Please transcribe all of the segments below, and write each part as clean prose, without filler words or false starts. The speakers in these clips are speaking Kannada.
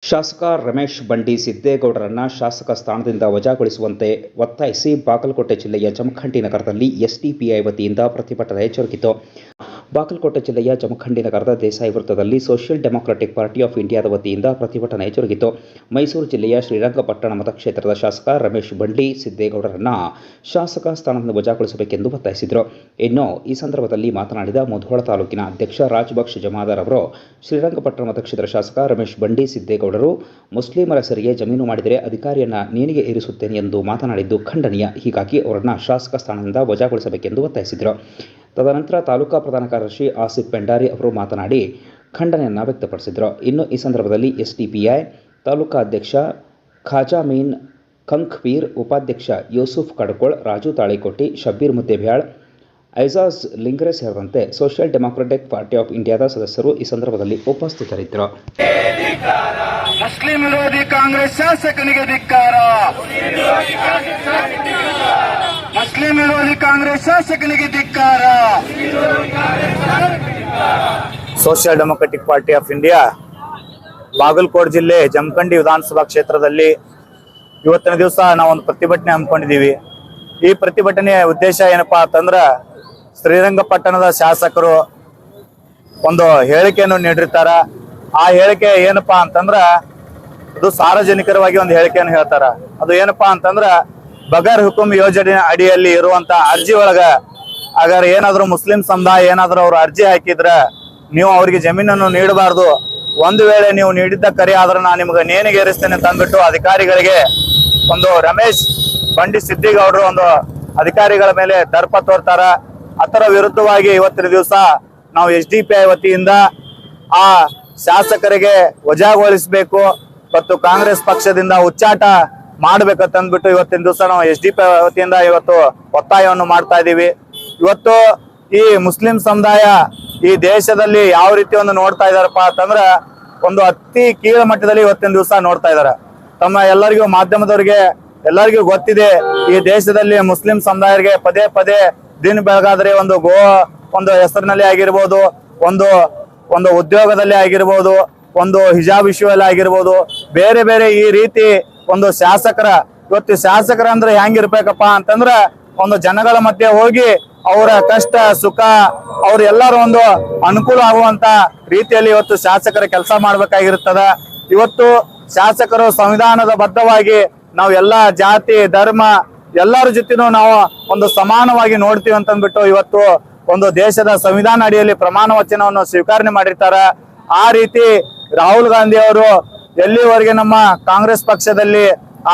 ಶಾಸಕ ರಮೇಶ್ ಬಂಡಿ ಸಿದ್ದೇಗೌಡರನ್ನು ಶಾಸಕ ಸ್ಥಾನದಿಂದ ವಜಾಗೊಳಿಸುವಂತೆ ಒತ್ತಾಯಿಸಿ ಬಾಗಲಕೋಟೆ ಜಿಲ್ಲೆಯ ಜಮಖಂಡಿ ನಗರದಲ್ಲಿ ಎಸ್ಡಿಪಿಐ ವತಿಯಿಂದ ಪ್ರತಿಭಟನೆ ಜರುಗಿತು. ಬಾಗಲಕೋಟೆ ಜಿಲ್ಲೆಯ ಜಮಖಂಡಿ ನಗರದ ದೇಸಾಯಿ ವೃತ್ತದಲ್ಲಿ ಸೋಷಿಯಲ್ ಡೆಮಾಕ್ರೆಟಿಕ್ ಪಾರ್ಟಿ ಆಫ್ ಇಂಡಿಯಾದ ವತಿಯಿಂದ ಪ್ರತಿಭಟನೆ ಜರುಗಿತು. ಮೈಸೂರು ಜಿಲ್ಲೆಯ ಶ್ರೀರಂಗಪಟ್ಟಣ ಮತಕ್ಷೇತ್ರದ ಶಾಸಕ ರಮೇಶ್ ಬಂಡಿ ಸಿದ್ದೇಗೌಡರನ್ನು ಶಾಸಕ ಸ್ಥಾನದಿಂದ ವಜಾಗೊಳಿಸಬೇಕೆಂದು ಒತ್ತಾಯಿಸಿದರು. ಇನ್ನು ಈ ಸಂದರ್ಭದಲ್ಲಿ ಮಾತನಾಡಿದ ಮುಧೋಳ ತಾಲೂಕಿನ ಅಧ್ಯಕ್ಷ ರಾಜಬಕ್ಷ ಜಮಾದಾರ್ ಅವರು, ಶ್ರೀರಂಗಪಟ್ಟಣ ಮತಕ್ಷೇತ್ರದ ಶಾಸಕ ರಮೇಶ್ ಬಂಡಿ ಸಿದ್ದೇಗೌಡರು ಮುಸ್ಲಿಮರ ಹೆಸರಿಗೆ ಜಮೀನು ಮಾಡಿದರೆ ಅಧಿಕಾರಿಯನ್ನ ನೇಣಿಗೆ ಏರಿಸುತ್ತೇನೆ ಎಂದು ಮಾತನಾಡಿದ್ದು ಖಂಡನೀಯ. ಹೀಗಾಗಿ ಅವರನ್ನು ಶಾಸಕ ಸ್ಥಾನದಿಂದ ವಜಾಗೊಳಿಸಬೇಕೆಂದು ಒತ್ತಾಯಿಸಿದರು. ತದನಂತರ ತಾಲೂಕಾ ಪ್ರಧಾನ ಕಾರ್ಯದರ್ಶಿ ಆಸಿಫ್ ಪೆಂಡಾರಿ ಅವರು ಮಾತನಾಡಿ ಖಂಡನೆಯನ್ನು ವ್ಯಕ್ತಪಡಿಸಿದರು. ಇನ್ನು ಈ ಸಂದರ್ಭದಲ್ಲಿ ಎಸ್ಡಿಪಿಐ ತಾಲೂಕಾ ಅಧ್ಯಕ್ಷ ಖಾಜಾ ಮೀನ್ ಕಂಖ್ಪೀರ್, ಉಪಾಧ್ಯಕ್ಷ ಯೂಸುಫ್ ಕಡಕೋಳ್, ರಾಜು ತಾಳಿಕೋಟಿ, ಶಬ್ಬೀರ್ ಮುದ್ದೇಬ್ಯಾಳ್, ಐಜಾಜ್ ಲಿಂಗ್ರೆ ಸೇರಿದಂತೆ ಸೋಷಿಯಲ್ ಡೆಮಾಕ್ರೆಟಿಕ್ ಪಾರ್ಟಿ ಆಫ್ ಇಂಡಿಯಾದ ಸದಸ್ಯರು ಈ ಸಂದರ್ಭದಲ್ಲಿ ಉಪಸ್ಥಿತರಿದ್ದರು. ಮುಸ್ಲಿಂ ವಿರೋಧಿ ಕಾಂಗ್ರೆಸ್ ಶಾಸಕನಿಗೆ ಧಿಕ್ಕಾರ. ಮುಸ್ಲಿಂ ವಿರೋಧಿ ಕಾಂಗ್ರೆಸ್ ಶಾಸಕನಿಗೆ ಧಿಕ್ಕಾರ. Social democratic party of India Bagalkot ಜಿಲ್ಲೆ ಜಮಖಂಡಿ ವಿಧಾನಸಭಾ ಕ್ಷೇತ್ರದಲ್ಲಿ ಇವತ್ತಿನ ದಿವಸ ನಾವೊಂದು ಪ್ರತಿಭಟನೆ ಹಮ್ಮಿಕೊಂಡಿದ್ದೀವಿ. ಈ ಪ್ರತಿಭಟನೆಯ ಉದ್ದೇಶ ಏನಪ್ಪಾ ಅಂತಂದ್ರೆ, ಶ್ರೀರಂಗಪಟ್ಟಣದ ಶಾಸಕರು ಒಂದು ಹೇಳಿಕೆಯನ್ನು ನೀಡಿರ್ತಾರ. ಆ ಹೇಳಿಕೆ ಏನಪ್ಪಾ ಅಂತಂದ್ರ, ಅದು ಸಾರ್ವಜನಿಕರವಾಗಿ ಒಂದು ಹೇಳಿಕೆಯನ್ನು ಹೇಳ್ತಾರ. ಅದು ಏನಪ್ಪಾ ಅಂತಂದ್ರ, ಬಗರ್ ಹುಕುಂ ಯೋಜನೆ ಅಡಿಯಲ್ಲಿ ಇರುವಂತ ಅರ್ಜಿ ಒಳಗ ಅಗರ್ ಏನಾದ್ರು ಮುಸ್ಲಿಂ ಸಮುದಾಯ ಏನಾದ್ರು ಅವ್ರು ಅರ್ಜಿ ಹಾಕಿದ್ರ ನೀವು ಅವ್ರಿಗೆ ಜಮೀನನ್ನು ನೀಡಬಾರ್ದು. ಒಂದು ವೇಳೆ ನೀವು ನೀಡಿದ್ದ ಕರೆ ಆದ್ರೆ ನಾನು ನಿಮ್ಗೆ ನೇಣಿಗೆ ಏರಿಸ್ತೇನೆ ಅಂತ ಅಂದ್ಬಿಟ್ಟು ಅಧಿಕಾರಿಗಳಿಗೆ ಒಂದು ರಮೇಶ್ ಬಂಡಿ ಸಿದ್ದೇಗೌಡರು ಒಂದು ಅಧಿಕಾರಿಗಳ ಮೇಲೆ ದರ್ಪ ತೋರ್ತಾರ. ಅದರ ವಿರುದ್ಧವಾಗಿ ಇವತ್ತಿನ ದಿವಸ ನಾವು ಎಸ್ಡಿಪಿಐ ವತಿಯಿಂದ ಆ ಶಾಸಕರಿಗೆ ವಜಾಗೊಳಿಸಬೇಕು ಮತ್ತು ಕಾಂಗ್ರೆಸ್ ಪಕ್ಷದಿಂದ ಉಚ್ಚಾಟ ಮಾಡ್ಬೇಕಂತಂದ್ಬಿಟ್ಟು ಇವತ್ತಿನ ದಿವಸ ನಾವು ಎಸ್ಡಿಪಿಐ ವತಿಯಿಂದ ಇವತ್ತು ಒತ್ತಾಯವನ್ನು ಮಾಡ್ತಾ ಇದ್ದೀವಿ. ಇವತ್ತು ಈ ಮುಸ್ಲಿಂ ಸಮುದಾಯ ಈ ದೇಶದಲ್ಲಿ ಯಾವ ರೀತಿ ಒಂದು ನೋಡ್ತಾ ಇದಾರಪ್ಪ ಅಂತಂದ್ರ, ಒಂದು ಅತಿ ಕೀಳು ಮಟ್ಟದಲ್ಲಿ ಇವತ್ತಿನ ದಿವಸ ನೋಡ್ತಾ ಇದಾರೆ. ತಮ್ಮ ಎಲ್ಲರಿಗೂ ಮಾಧ್ಯಮದವರಿಗೆ ಎಲ್ಲರಿಗೂ ಗೊತ್ತಿದೆ, ಈ ದೇಶದಲ್ಲಿ ಮುಸ್ಲಿಂ ಸಮುದಾಯರಿಗೆ ಪದೇ ಪದೇ ದಿನ ಬೆಳಗಾದ್ರೆ ಒಂದು ಹೆಸರಿನಲ್ಲಿ ಆಗಿರ್ಬೋದು, ಒಂದು ಉದ್ಯೋಗದಲ್ಲಿ ಆಗಿರ್ಬೋದು, ಒಂದು ಹಿಜಾಬ್ ವಿಷಯದಲ್ಲಿ ಆಗಿರ್ಬೋದು, ಬೇರೆ ಬೇರೆ ಈ ರೀತಿ ಒಂದು ಇವತ್ತು ಶಾಸಕರ ಅಂದ್ರೆ ಹೆಂಗಿರ್ಬೇಕಪ್ಪ ಅಂತಂದ್ರ, ಒಂದು ಜನಗಳ ಮಧ್ಯೆ ಹೋಗಿ ಅವರ ಕಷ್ಟ ಸುಖ ಅವ್ರ ಎಲ್ಲರೂ ಒಂದು ಅನುಕೂಲ ಆಗುವಂತ ರೀತಿಯಲ್ಲಿ ಇವತ್ತು ಶಾಸಕರ ಕೆಲಸ ಮಾಡ್ಬೇಕಾಗಿರ್ತದ. ಇವತ್ತು ಶಾಸಕರು ಸಂವಿಧಾನದ ಬದ್ಧವಾಗಿ ನಾವು ಎಲ್ಲಾ ಜಾತಿ ಧರ್ಮ ಎಲ್ಲರ ಜೊತೆನೂ ನಾವು ಒಂದು ಸಮಾನವಾಗಿ ನೋಡ್ತೀವಿ ಅಂತಂದ್ಬಿಟ್ಟು ಇವತ್ತು ಒಂದು ದೇಶದ ಸಂವಿಧಾನ ಅಡಿಯಲ್ಲಿ ಪ್ರಮಾಣ ವಚನವನ್ನು ಸ್ವೀಕರಣೆ ಮಾಡಿರ್ತಾರ. ಆ ರೀತಿ ರಾಹುಲ್ ಗಾಂಧಿ ಅವರು ಎಲ್ಲಿವರೆಗೆ ನಮ್ಮ ಕಾಂಗ್ರೆಸ್ ಪಕ್ಷದಲ್ಲಿ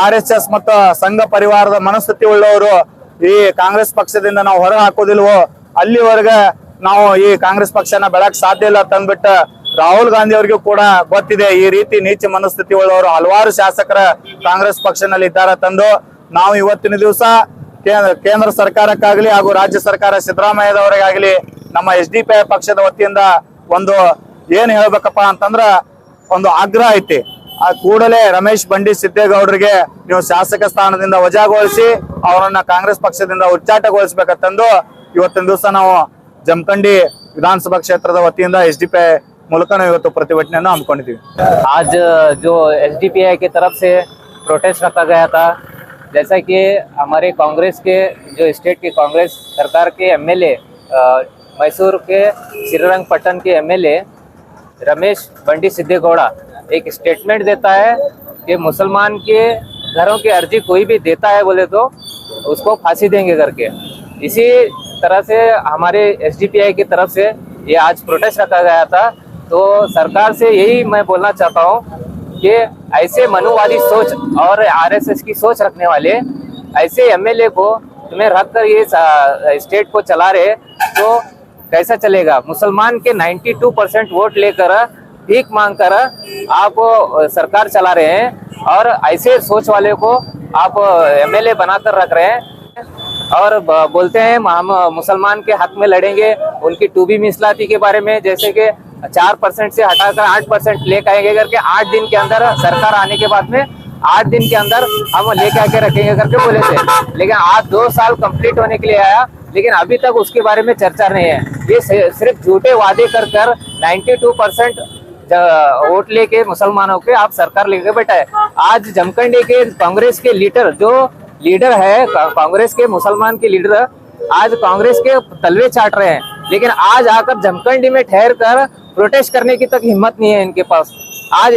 RSS ಮತ್ತು ಸಂಘ ಪರಿವಾರದ ಮನಸ್ಥಿತಿ ಉಳ್ಳವರು ಈ ಕಾಂಗ್ರೆಸ್ ಪಕ್ಷದಿಂದ ನಾವು ಹೊರ ಹಾಕೋದಿಲ್ವೋ ಅಲ್ಲಿವರೆಗೆ ನಾವು ಈ ಕಾಂಗ್ರೆಸ್ ಪಕ್ಷನ ಬೆಳಕ್ ಸಾಧ್ಯ ಇಲ್ಲ ಅಂತಂದ್ಬಿಟ್ಟು ರಾಹುಲ್ ಗಾಂಧಿ ಅವರಿಗೂ ಕೂಡ ಗೊತ್ತಿದೆ. ಈ ರೀತಿ ನೀಚ ಮನಸ್ಥಿತಿ ಉಳ್ಳವರು ಹಲವಾರು ಶಾಸಕರ ಕಾಂಗ್ರೆಸ್ ಪಕ್ಷದಲ್ಲಿ ಇದ್ದಾರೆ ತಂದು ನಾವು ಇವತ್ತಿನ ದಿವಸ ಕೇಂದ್ರ ಸರ್ಕಾರಕ್ಕಾಗಲಿ ಹಾಗೂ ರಾಜ್ಯ ಸರ್ಕಾರ ಸಿದ್ದರಾಮಯ್ಯದವರಿಗಾಗಲಿ ನಮ್ಮ ಎಸ್ಡಿಪಿಐ ಪಕ್ಷದ ವತಿಯಿಂದ ಒಂದು ಏನ್ ಹೇಳ್ಬೇಕಪ್ಪ ಅಂತಂದ್ರ, ಒಂದು ಆಗ್ರಹ ಐತಿ. ಆ ಕೂಡಲೇ ರಮೇಶ್ ಬಂಡಿ ಸಿದ್ದೇಗೌಡರಿಗೆ ನೀವು ಶಾಸಕ ಸ್ಥಾನದಿಂದ ವಜಾಗೊಳಿಸಿ ಅವರನ್ನ ಕಾಂಗ್ರೆಸ್ ಪಕ್ಷದಿಂದ ಉಚ್ಚಾಟಗೊಳಿಸಬೇಕಂತಂದು ಇವತ್ತಿನ ದಿವಸ ನಾವು ಜಮಖಂಡಿ ವಿಧಾನಸಭಾ ಕ್ಷೇತ್ರದ ವತಿಯಿಂದ ಎಸ್ಡಿಪಿಐ ಮೂಲಕ ನಾವು ಇವತ್ತು ಪ್ರತಿಭಟನೆಯನ್ನು ಹಮ್ಮಿಕೊಂಡಿದ್ದೀವಿ. आज जो एसडीपीआई की तरफ से प्रोटेस्ट रखा गया था, जैसा कि हमारे कांग्रेस के जो स्टेट की कांग्रेस सरकार के एमएलए मैसूर के श्रीरंगपट्टन के एमएलए रमेश बंडी सिದ್ದೇಗೌಡ एक स्टेटमेंट देता है कि मुसलमान के घरों की अर्जी कोई भी देता है बोले तो उसको फांसी देंगे करके। इसी तरह से हमारे एसडीपीआई की तरफ से ये आज प्रोटेस्ट रखा गया था। तो सरकार से यही मैं बोलना चाहता हूँ कि ऐसे मनुवादी सोच और RSS की सोच रखने वाले ऐसे एमएलए को तुम्हें रख कर ये स्टेट को चला रहे तो कैसा चलेगा। मुसलमान के 92% वोट लेकर भीख मांग कर आप सरकार चला रहे हैं और ऐसे सोच वाले को आप एमएलए बनाकर रख रहे हैं और बोलते हैं हम मुसलमान के हक में लड़ेंगे। उनकी 2B मिसलाती के बारे में जैसे कि 4% से हटाकर 8% लेके आएंगे करके 8 दिन के अंदर सरकार आने के बाद में 8 दिन के अंदर हम लेके आके रखेंगे करके बोले थे। लेकिन आज 2 साल कंप्लीट होने के लिए आया, लेकिन अभी तक उसके बारे में चर्चा नहीं है। ये सिर्फ झूठे वादे कर 92% वोट लेके मुसलमानों के आप सरकार लेके बैठाए। आज जमखंडी के कांग्रेस के लीडर है कांग्रेस के मुसलमान के लीडर आज कांग्रेस के तलवे चाट रहे हैं, लेकिन आज आकर जमखंडी में ठहर कर प्रोटेस्ट करने की तक हिम्मत नहीं है इनके पास। आज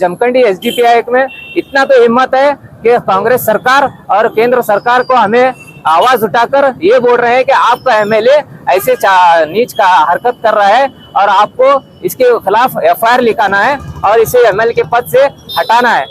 जमखंडी SDPI में इतना तो हिम्मत है कि कांग्रेस सरकार और केंद्र सरकार को हमें आवाज उठाकर ये बोल रहे हैं कि आपका MLA ऐसे नीच का हरकत कर रहा है और आपको इसके खिलाफ FIR लिखाना है और इसे MLA के पद से हटाना है।